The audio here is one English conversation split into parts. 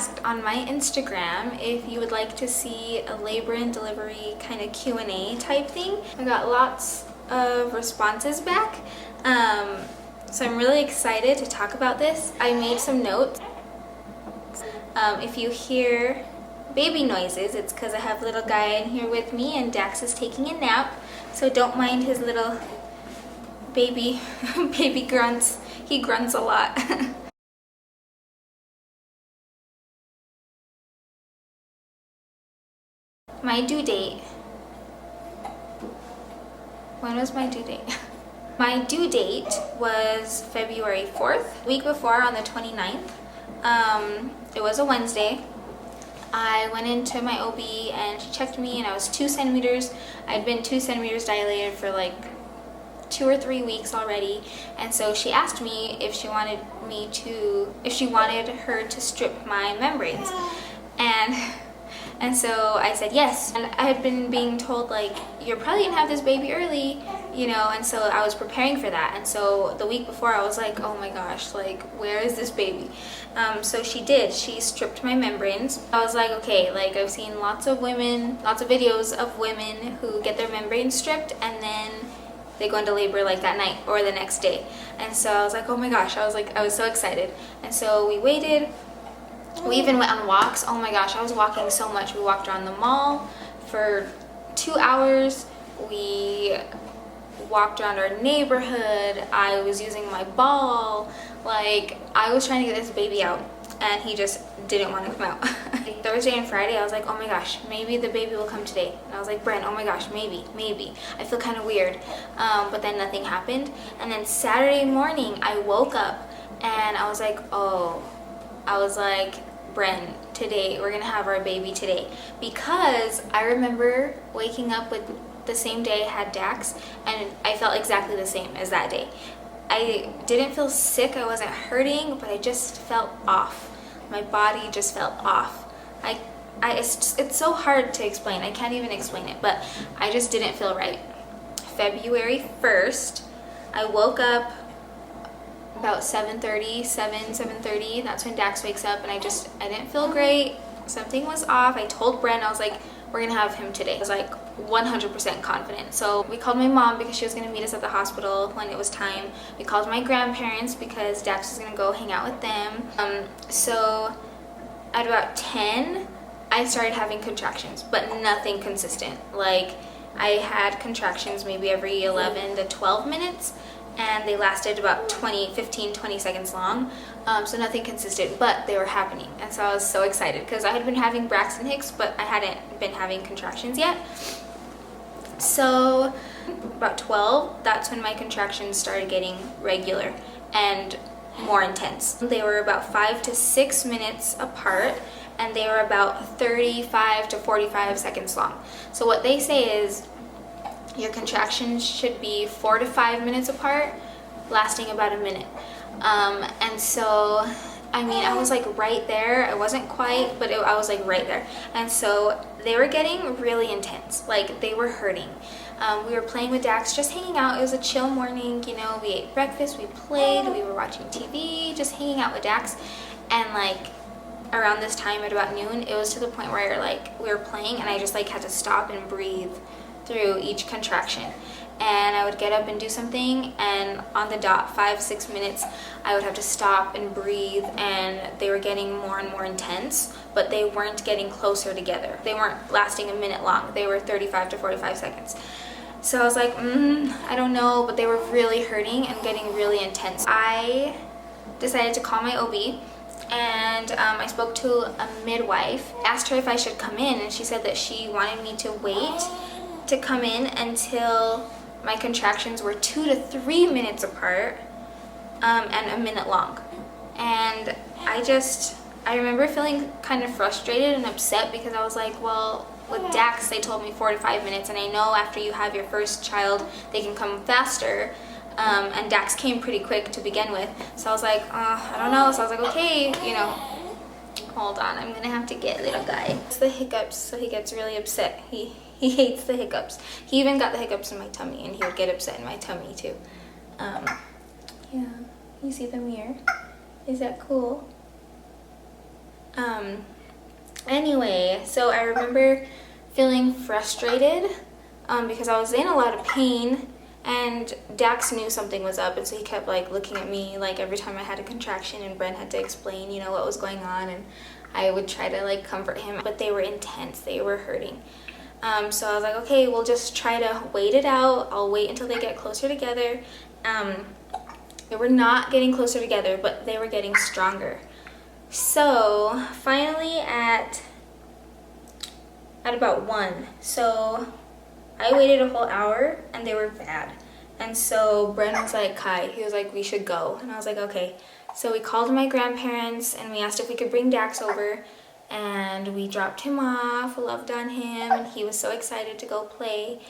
asked on my Instagram if you would like to see a labor and delivery kind of Q&A type thing. I got lots of responses back, so I'm really excited to talk about this. I made some notes. If you hear baby noises, it's because I have little guy in here with me and Dax is taking a nap, so don't mind his little baby grunts. He grunts a lot. My due date. When was my due date? My due date was February 4th. Week before, on the 29th. It was a Wednesday. I went into my OB and she checked me and I was 2 centimeters. I'd been 2 centimeters dilated for like 2 or 3 weeks already, and so she asked me if she wanted her to strip my membranes, and so I said yes. And I had been being told, like, you're probably gonna have this baby early, you know, and so I was preparing for that. And so the week before I was like, oh my gosh, like, where is this baby? So she stripped my membranes. I was like, okay, like, I've seen lots of videos of women who get their membranes stripped and then they go into labor like that night or the next day. And so I was like, oh my gosh, I was so excited. And so we waited. We even went on walks. Oh my gosh, I was walking so much. We walked around the mall for 2 hours. We walked around our neighborhood. I was using my ball. Like, I was trying to get this baby out and he just didn't want to come out. Thursday and Friday, I was like, oh my gosh, maybe the baby will come today. And I was like, Bren, oh my gosh, maybe. I feel kind of weird. But then nothing happened. And then Saturday morning, I woke up and I was like, Bren, today, we're gonna have our baby today. Because I remember waking up with the same day I had Dax and I felt exactly the same as that day. I didn't feel sick, I wasn't hurting, but I just felt off. My body just felt off. It's so hard to explain. I can't even explain it, but I just didn't feel right. February 1st, I woke up about 7:30. That's when Dax wakes up, and I didn't feel great. Something was off. I told Bren, I was like, we're gonna have him today. I was like 100% confident. So we called my mom because she was gonna meet us at the hospital when it was time. We called my grandparents because Dax was gonna go hang out with them. So at about 10, I started having contractions, but nothing consistent. Like, I had contractions maybe every 11 to 12 minutes, and they lasted about 15, 20 seconds long. So nothing consistent, but they were happening. And so I was so excited because I had been having Braxton Hicks, but I hadn't been having contractions yet. So about 12, that's when my contractions started getting regular and more intense. They were about 5 to 6 minutes apart, and they were about 35 to 45 seconds long. So what they say is your contractions should be 4 to 5 minutes apart, lasting about a minute. And so, I mean, I was like right there. I wasn't quite, but I was like right there. And so they were getting really intense. Like, they were hurting. We were playing with Dax, just hanging out. It was a chill morning, you know. We ate breakfast, we played, we were watching TV, just hanging out with Dax. And like around this time at about noon, it was to the point where like we were playing and I just like had to stop and breathe through each contraction. And I would get up and do something, and on the dot, 5-6 minutes, I would have to stop and breathe, and they were getting more and more intense, but they weren't getting closer together. They weren't lasting a minute long. They were 35 to 45 seconds. So I was like, I don't know, but they were really hurting and getting really intense. I decided to call my OB, and I spoke to a midwife, asked her if I should come in, and she said that she wanted me to wait to come in until my contractions were 2 to 3 minutes apart, and a minute long. And I remember feeling kind of frustrated and upset because I was like, well, with Dax, they told me 4 to 5 minutes, and I know after you have your first child, they can come faster. And Dax came pretty quick to begin with. So I was like, I don't know. So I was like, okay, you know, hold on, I'm gonna have to get little guy. It's the hiccups, so he gets really upset. He hates the hiccups. He even got the hiccups in my tummy, and he would get upset in my tummy too. Yeah, you see the mirror? Is that cool? Anyway, so I remember feeling frustrated because I was in a lot of pain, and Dax knew something was up, and so he kept like looking at me like every time I had a contraction, and Bren had to explain, you know, what was going on, and I would try to like comfort him, but they were intense, they were hurting. So I was like, okay, we'll just try to wait it out. I'll wait until they get closer together. They were not getting closer together, but they were getting stronger. So finally at about 1, so I waited a whole hour and they were bad. And so Bren was like, Kai, he was like, we should go. And I was like, okay. So we called my grandparents and we asked if we could bring Dax over, and we dropped him off, loved on him, and he was so excited to go play.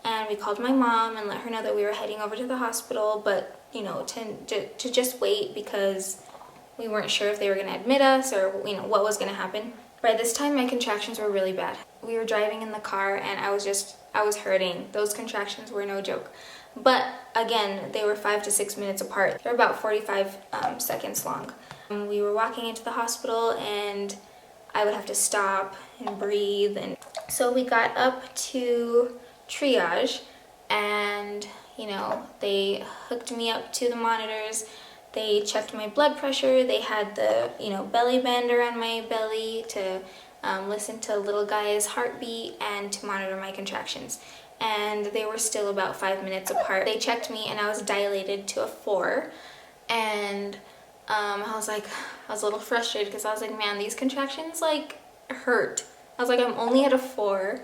And we called my mom and let her know that we were heading over to the hospital, but you know, to just wait because we weren't sure if they were going to admit us or, you know, what was going to happen. By this time, my contractions were really bad. We were driving in the car and I was hurting. Those contractions were no joke. But again, they were 5 to 6 minutes apart. They're about 45 seconds long. We were walking into the hospital and I would have to stop and breathe. And so we got up to triage and, you know, they hooked me up to the monitors. They checked my blood pressure. They had the, you know, belly band around my belly to listen to little guy's heartbeat and to monitor my contractions. And they were still about 5 minutes apart. They checked me and I was dilated to a 4. And I was a little frustrated because I was like, man, these contractions like hurt. I was like, I'm only at a 4.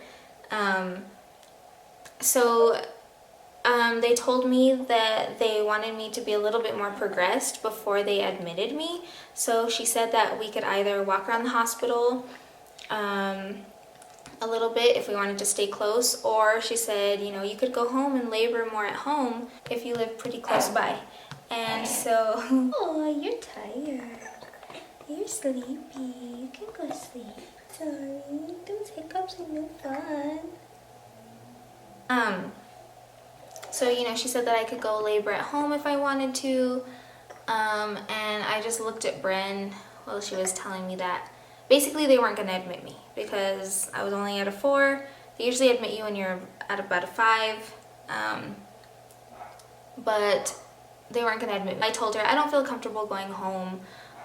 They told me that they wanted me to be a little bit more progressed before they admitted me. So she said that we could either walk around the hospital a little bit if we wanted to stay close, or she said, you know, you could go home and labor more at home if you live pretty close by. And so, oh, you're tired. You're sleepy. You can go sleep. Sorry, those hiccups are no fun. So, you know, she said that I could go labor at home if I wanted to, and I just looked at Bren while she was telling me that. Basically, they weren't going to admit me because I was only at a 4. They usually admit you when you're at about a 5, but they weren't going to admit me. I told her, I don't feel comfortable going home.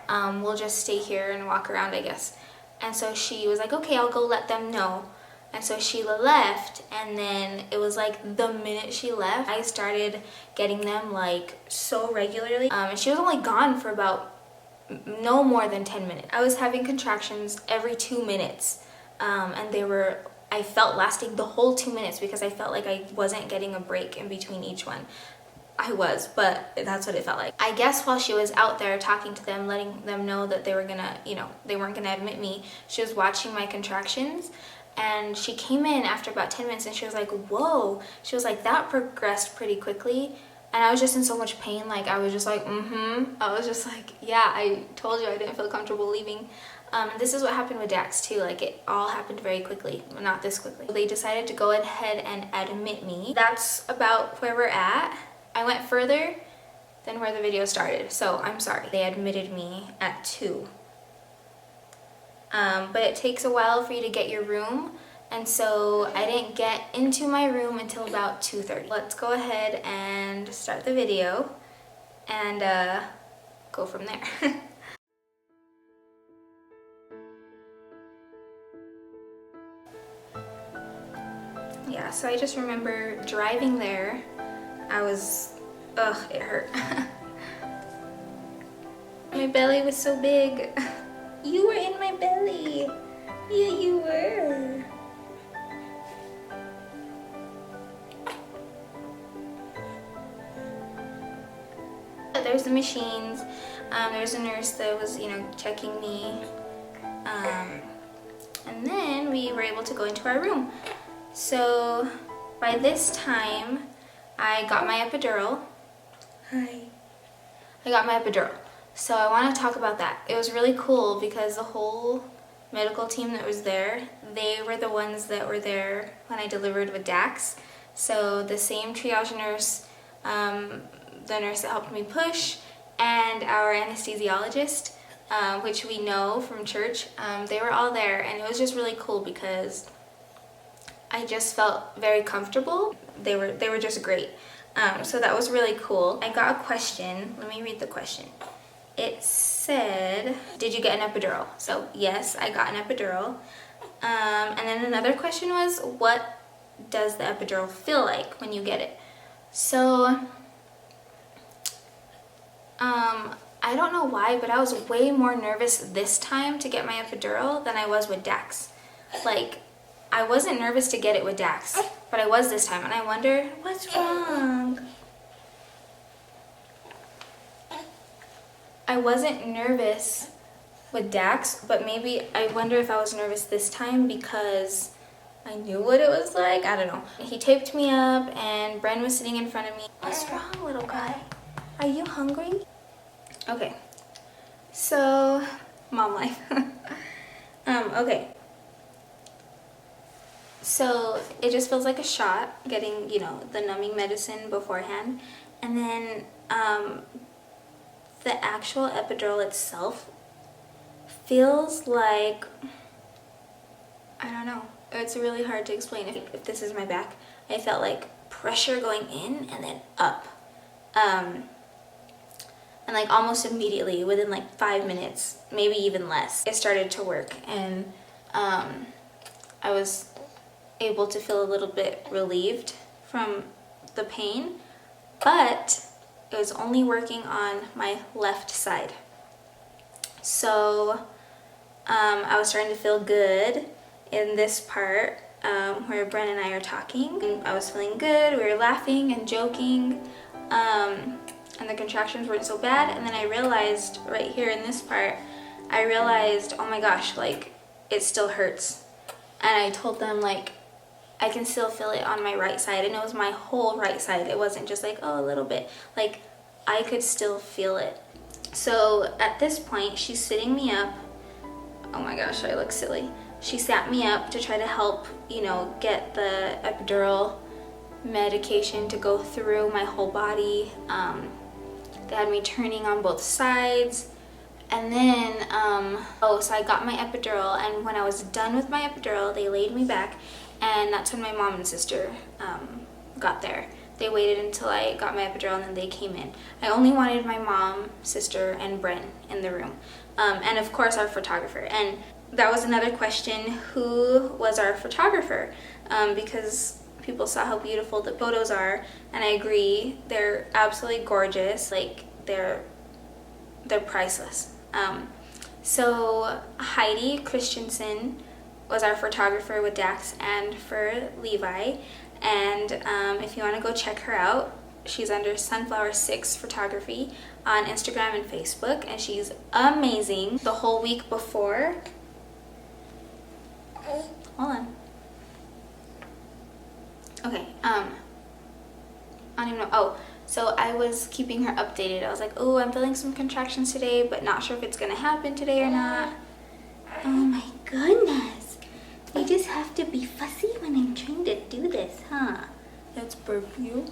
We'll just stay here and walk around, I guess. And so she was like, okay, I'll go let them know. And so she left, and then it was like the minute she left, I started getting them like so regularly. And she was only gone for about no more than 10 minutes. I was having contractions every 2 minutes, and they were, I felt, lasting the whole 2 minutes because I felt like I wasn't getting a break in between each one. I was, but that's what it felt like. I guess while she was out there talking to them, letting them know that they were gonna, you know, they weren't gonna admit me, she was watching my contractions. And she came in after about 10 minutes and she was like, whoa. She was like, that progressed pretty quickly. And I was just in so much pain. Like, I was just like, I was just like, yeah, I told you I didn't feel comfortable leaving. This is what happened with Dax too. Like, it all happened very quickly. Not this quickly. They decided to go ahead and admit me. That's about where we're at. I went further than where the video started. So I'm sorry. They admitted me at 2. But it takes a while for you to get your room, and so I didn't get into my room until about 2:30. Let's go ahead and start the video and go from there. Yeah, so I just remember driving there. I was, it hurt. My belly was so big. You were in my belly. Yeah, you were. There's the machines. There's a nurse that was, you know, checking me. And then we were able to go into our room. So by this time, I got my epidural. Hi. I got my epidural. So I want to talk about that. It was really cool because the whole medical team that was there, they were the ones that were there when I delivered with Dax. So the same triage nurse, the nurse that helped me push, and our anesthesiologist which we know from church. They were all there, and it was just really cool because I just felt very comfortable. They were just great. So that was really cool. I got a question. Let me read the question. It said, did you get an epidural? So yes, I got an epidural. And then another question was, what does the epidural feel like when you get it? So I don't know why, but I was way more nervous this time to get my epidural than I was with Dax. Like, I wasn't nervous to get it with Dax, but I was this time, and I wonder, what's wrong? I wasn't nervous with Dax, but maybe I wonder if I was nervous this time because I knew what it was like. I don't know. He taped me up, and Bren was sitting in front of me. What's wrong, little guy? Are you hungry? Okay, so mom life. Okay, so it just feels like a shot getting, you know, the numbing medicine beforehand, and then the actual epidural itself feels like, I don't know, it's really hard to explain. If this is my back, I felt like pressure going in and then up. And like almost immediately, within like 5 minutes, maybe even less, it started to work, and I was able to feel a little bit relieved from the pain, but it was only working on my left side. So I was starting to feel good in this part where Bren and I are talking. I was feeling good, we were laughing and joking. And the contractions weren't so bad, and then I realized right here in this part, I realized, oh my gosh, like, it still hurts. And I told them, like, I can still feel it on my right side, and it was my whole right side. It wasn't just like, oh, a little bit. Like, I could still feel it. So at this point, she's sitting me up. Oh my gosh, I look silly. She sat me up to try to help, you know, get the epidural medication to go through my whole body. They had me turning on both sides, and then so I got my epidural, and when I was done with my epidural, they laid me back, and that's when my mom and sister got there. They waited until I got my epidural, and then they came in. I only wanted my mom, sister, and Bren in the room, and of course our photographer. And that was another question, who was our photographer? Because people saw how beautiful the photos are, and I agree, they're absolutely gorgeous. Like, they're priceless. So Heidi Christensen was our photographer with Dax and for Levi, and if you want to go check her out, she's under Sunflower 6 Photography on Instagram and Facebook, and she's amazing. The whole week before, hold on. Okay, I don't even know. Oh, so I was keeping her updated. I was like, oh, I'm feeling some contractions today, but not sure if it's gonna happen today or not. Oh my goodness. You just have to be fussy when I'm trying to do this, huh? That's perfume.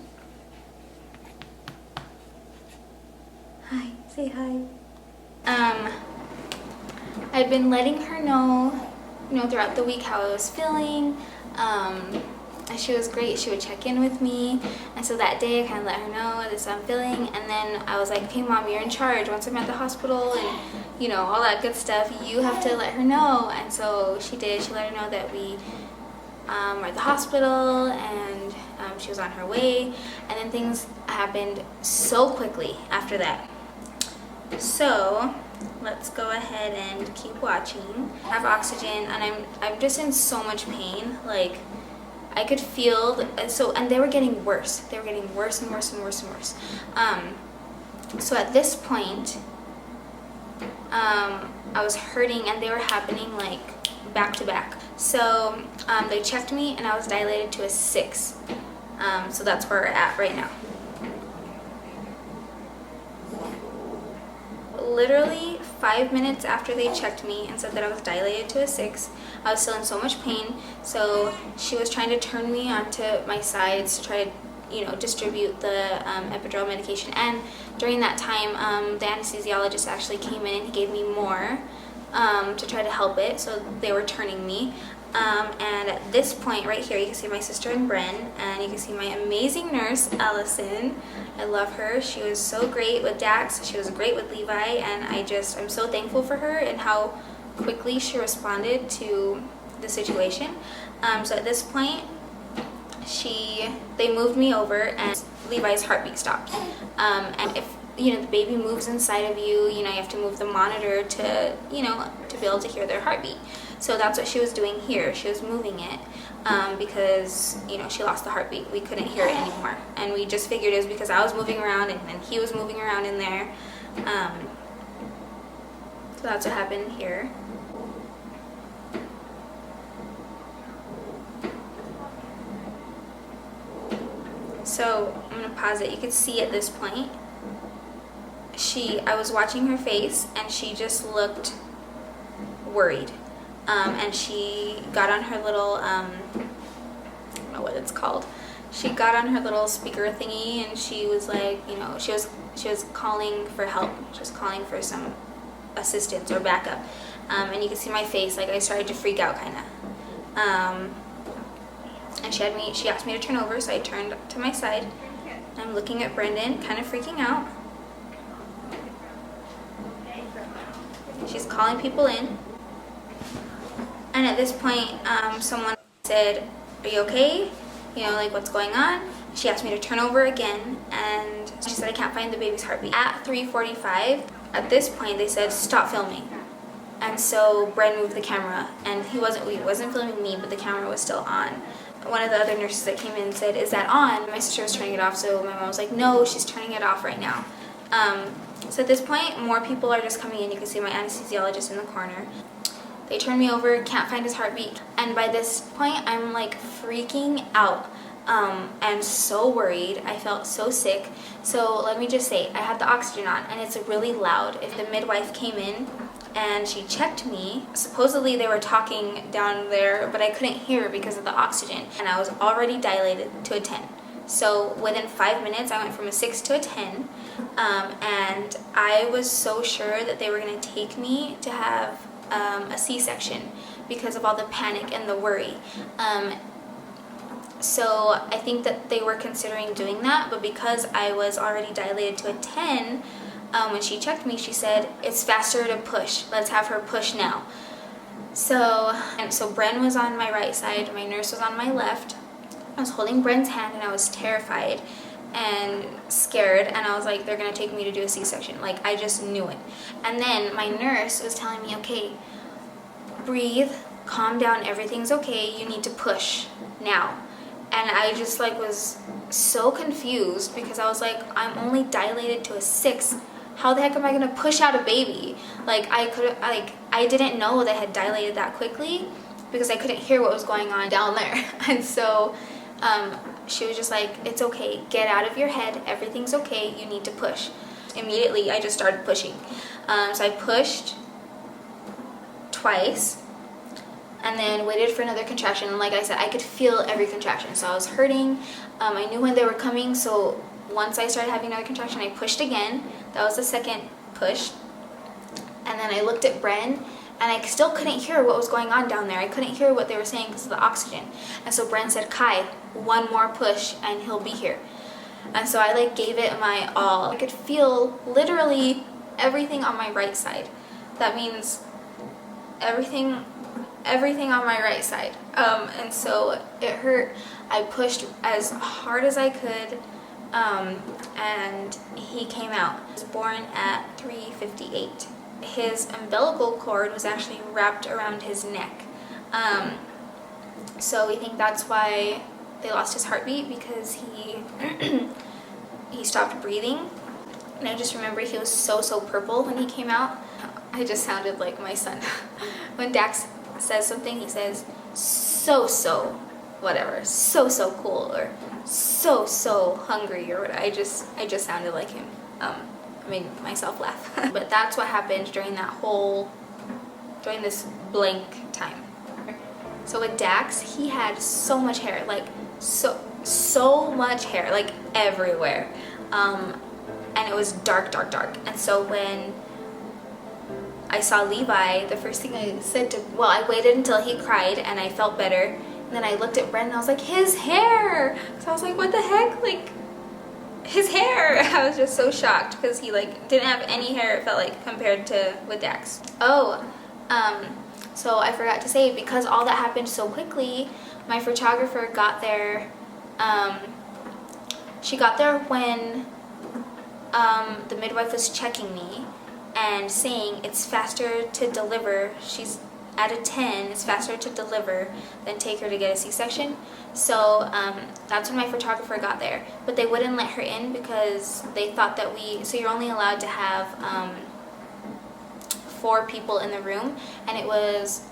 Hi, say hi. I'd been letting her know, you know, throughout the week how I was feeling. And she was great. She would check in with me, and so that day I kind of let her know this is how I'm feeling, and then I was like, okay mom, you're in charge. Once I'm at the hospital and, you know, all that good stuff, you have to let her know. And so she did. She let her know that we were at the hospital, and she was on her way, and then things happened so quickly after that. So let's go ahead and keep watching. I have oxygen, and I'm just in so much pain. Like, I could feel, and they were getting worse. They were getting worse and worse and worse and worse. So at this point, I was hurting, and they were happening like back to back. So they checked me, and I was dilated to a 6. So that's where we're at right now. Literally 5 minutes after they checked me and said that I was dilated to a 6, I was still in so much pain. So she was trying to turn me onto my sides to try to distribute the epidural medication. And during that time, the anesthesiologist actually came in and he gave me more to try to help it. So they were turning me. And at this point right here, you can see my sister and Bren, and you can see my amazing nurse, Allison. I love her. She was so great with Dax. She was great with Levi, and I'm so thankful for her and how quickly she responded to the situation. So at this point, they moved me over, and Levi's heartbeat stopped. And if the baby moves inside of you, you have to move the monitor to be able to hear their heartbeat. So that's what she was doing here. She was moving it because she lost the heartbeat. We couldn't hear it anymore, and we just figured it was because I was moving around and then he was moving around in there. So that's what happened here. So I'm gonna pause it. You can see at this point, I was watching her face, and she just looked worried. And she got on her little, I don't know what it's called. She got on her little speaker thingy, and she was like, she was calling for help. She was calling for some assistance or backup. And you can see my face, like I started to freak out kind of. And she asked me to turn over, so I turned to my side. I'm looking at Brendan, kind of freaking out. She's calling people in. And at this point, someone said, "Are you okay? Like what's going on?" She asked me to turn over again, and she said, "I can't find the baby's heartbeat." At 3:45, at this point, they said, "Stop filming." And so Bren moved the camera, and he wasn't filming me, but the camera was still on. One of the other nurses that came in said, "Is that on?" My sister was turning it off, so my mom was like, "No, she's turning it off right now." So at this point, more people are just coming in. You can see my anesthesiologist in the corner. They turned me over, can't find his heartbeat. And by this point, I'm like freaking out and so worried. I felt so sick. So let me just say, I had the oxygen on, and it's really loud. If the midwife came in and she checked me, supposedly they were talking down there, but I couldn't hear because of the oxygen. And I was already dilated to a 10. So within 5 minutes, I went from a 6 to a 10. And I was so sure that they were gonna take me to have a C-section because of all the panic and the worry. So I think that they were considering doing that, but because I was already dilated to a 10, when she checked me, she said, "It's faster to push. Let's have her push now." So Bren was on my right side, my nurse was on my left. I was holding Bren's hand, and I was terrified and scared, and I was like, they're gonna take me to do a C-section. Like, I just knew it. And then my nurse was telling me, "Okay, breathe, calm down, everything's okay, you need to push now." And I just was so confused because I was like, I'm only dilated to a 6. How the heck am I gonna push out a baby? I didn't know they had dilated that quickly because I couldn't hear what was going on down there. And so she was just like, "It's okay, get out of your head, everything's okay, you need to push." Immediately, I just started pushing. So I pushed twice and then waited for another contraction. And like I said, I could feel every contraction. So I was hurting. I knew when they were coming. So once I started having another contraction, I pushed again. That was the second push. And then I looked at Bren, and I still couldn't hear what was going on down there. I couldn't hear what they were saying because of the oxygen. And so Bren said, "Kai, one more push and he'll be here." And so I gave it my all. I could feel literally everything on my right side. That means everything on my right side. And so it hurt. I pushed as hard as I could, and he came out. He was born at 3:58. His umbilical cord was actually wrapped around his neck. So we think that's why they lost his heartbeat, because he stopped breathing. And I just remember he was so purple when he came out. I just sounded like my son. When Dax says something, he says, so whatever, so cool, or so hungry, or whatever. I just sounded like him. I made myself laugh. But that's what happened during this blank time. So with Dax, he had so much hair, so much hair, like everywhere. And it was dark, dark, dark. And so when I saw Levi, the first thing I said to, well, I waited until he cried and I felt better. And then I looked at Brent and I was like, his hair! So I was like, what the heck? Like, his hair! I was just so shocked because he like didn't have any hair, it felt like, compared to with Dax. Oh, so I forgot to say, because all that happened so quickly, my photographer got there, she got there when the midwife was checking me and saying it's faster to deliver. She's at a 10, it's faster to deliver than take her to get a C-section. So that's when my photographer got there. But they wouldn't let her in because they thought that so you're only allowed to have 4 people in the room. And it was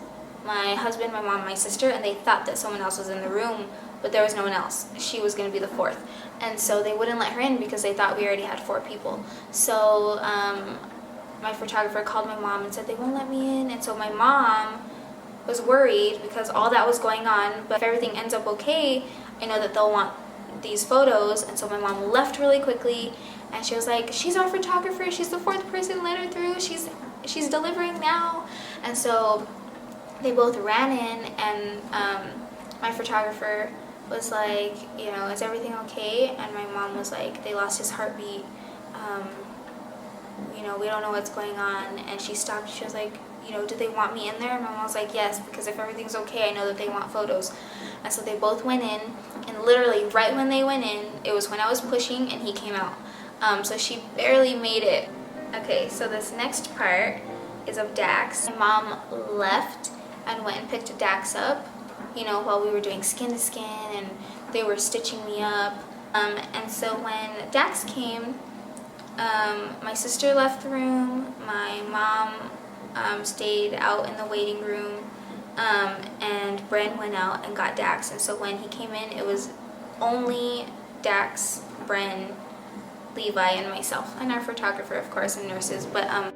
my husband, my mom, my sister, and they thought that someone else was in the room, but there was no one else. She was going to be the 4th. And so they wouldn't let her in because they thought we already had 4 people. So my photographer called my mom and said they won't let me in. And so my mom was worried because all that was going on, but if everything ends up okay, I know that they'll want these photos. And so my mom left really quickly and she was like, she's our photographer, she's the 4th person, let her through, she's delivering now. And so they both ran in and my photographer was like, you know, is everything okay? And my mom was like, they lost his heartbeat, you know, we don't know what's going on. And she stopped, she was like, you know, do they want me in there? And my mom was like, yes, because if everything's okay, I know that they want photos. And so they both went in, and literally right when they went in, it was when I was pushing and he came out. So she barely made it. Okay, so this next part is of Dax. My mom left and went and picked Dax up, you know, while we were doing skin to skin and they were stitching me up. And so when Dax came, my sister left the room, my mom stayed out in the waiting room, and Bren went out and got Dax. And so when he came in, it was only Dax, Bren, Levi, and myself, and our photographer, of course, and nurses. But I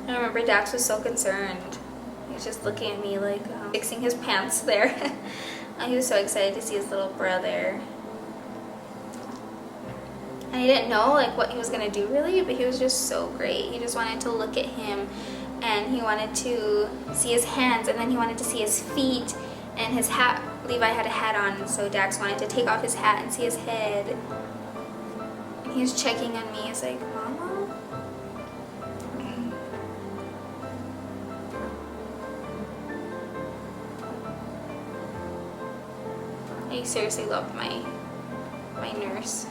remember Dax was so concerned. He was just looking at me like fixing his pants there. He was so excited to see his little brother. And he didn't know like what he was gonna do really, but he was just so great. He just wanted to look at him and he wanted to see his hands and then he wanted to see his feet and his hat. Levi had a hat on, so Dax wanted to take off his hat and see his head. And he was checking on me. He's like, Mama? I seriously loved my nurse.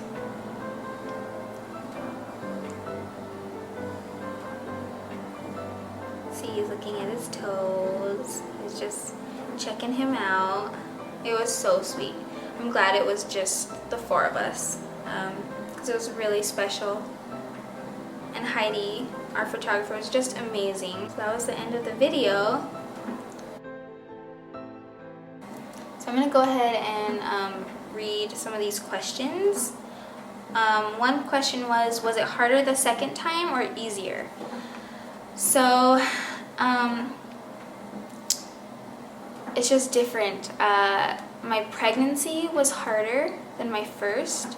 See, he's looking at his toes. He's just checking him out. It was so sweet. I'm glad it was just the 4 of us, because it was really special. And Heidi, our photographer, was just amazing. So that was the end of the video. So I'm going to go ahead and read some of these questions. One question was it harder the second time or easier? So it's just different. My pregnancy was harder than my first,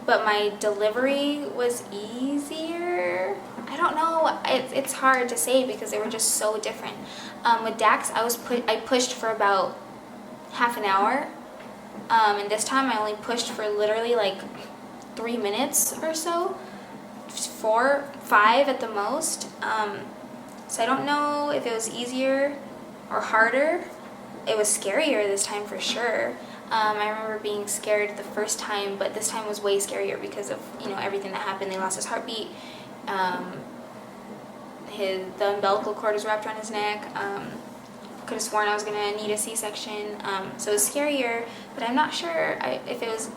but my delivery was easier. I don't know, it's hard to say because they were just so different. With Dax, I pushed for about half an hour, and this time I only pushed for literally like 3 minutes or so, 4, 5 at the most. So I don't know if it was easier or harder. It was scarier this time for sure. I remember being scared the first time, but this time was way scarier because of, you know, everything that happened. They lost his heartbeat. The umbilical cord was wrapped around his neck. Could have sworn I was gonna need a C-section. So it was scarier, but I'm not sure if it was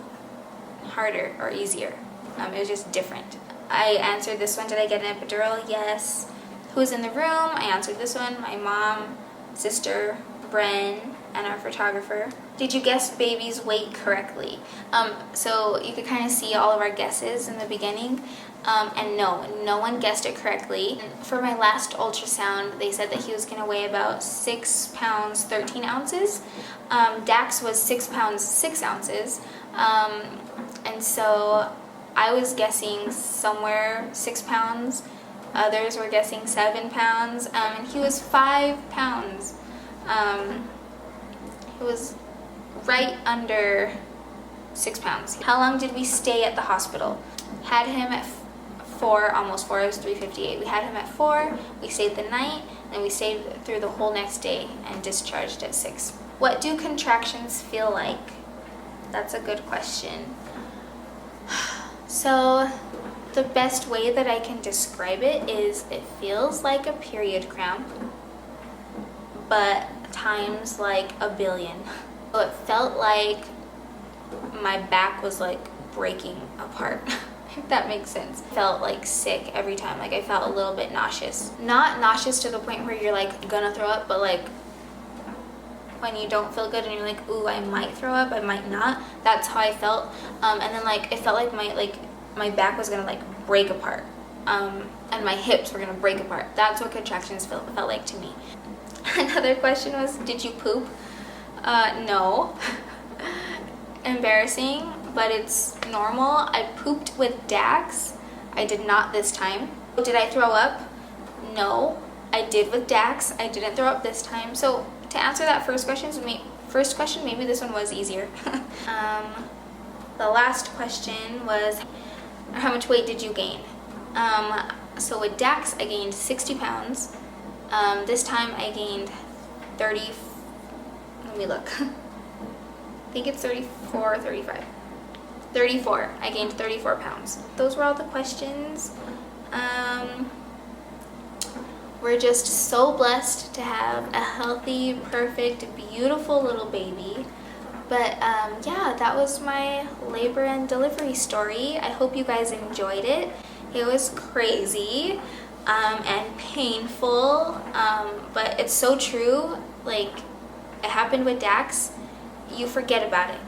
harder or easier. It was just different. I answered this one, did I get an epidural? Yes. Who's in the room? I answered this one, my mom, sister, Bren, and our photographer. Did you guess baby's weight correctly? So you could kind of see all of our guesses in the beginning. And no one guessed it correctly. For my last ultrasound, they said that he was gonna weigh about 6 pounds, 13 ounces. Dax was 6 pounds, 6 ounces. And so I was guessing somewhere 6 pounds. Others were guessing 7 pounds. And he was 5 pounds. He was right under 6 pounds. How long did we stay at the hospital? Had him at 4, almost 4, it was 3:58. We had him at 4, we stayed the night, and we stayed through the whole next day and discharged at 6. What do contractions feel like? That's a good question. So the best way that I can describe it is it feels like a period cramp, but times like a billion. So it felt like my back was like breaking apart. If that makes sense. Felt like sick every time. Like I felt a little bit nauseous. Not nauseous to the point where you're like gonna throw up, but like when you don't feel good and you're like, ooh, I might throw up, I might not. That's how I felt. And then like it felt like my back was gonna like break apart. And my hips were gonna break apart. That's what contractions felt like to me. Another question was, did you poop? No. Embarrassing, but it's normal. I pooped with Dax. I did not this time. Did I throw up? No. I did with Dax. I didn't throw up this time. So to answer that first question, maybe this one was easier. The last question was, how much weight did you gain? So with Dax, I gained 60 pounds. This time I gained 30, let me look. I think it's 34 or 35. 34. I gained 34 pounds. Those were all the questions. We're just so blessed to have a healthy, perfect, beautiful little baby. But yeah, that was my labor and delivery story. I hope you guys enjoyed it. It was crazy and painful, but it's so true. Like, it happened with Dax. You forget about it.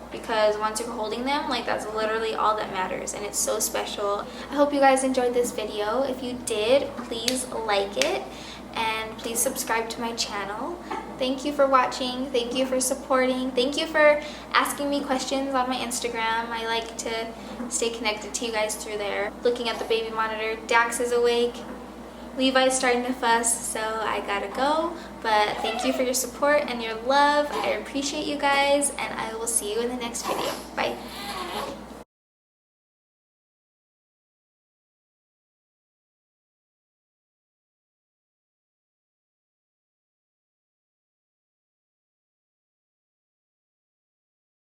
Because once you're holding them, like, that's literally all that matters, and it's so special. I hope you guys enjoyed this video. If you did, please like it, and please subscribe to my channel. Thank you for watching. Thank you for supporting. Thank you for asking me questions on my Instagram. I like to stay connected to you guys through there. Looking at the baby monitor, Dax is awake. Levi's starting to fuss, so I gotta go. But thank you for your support and your love. I appreciate you guys, and I will see you in the next video. Bye.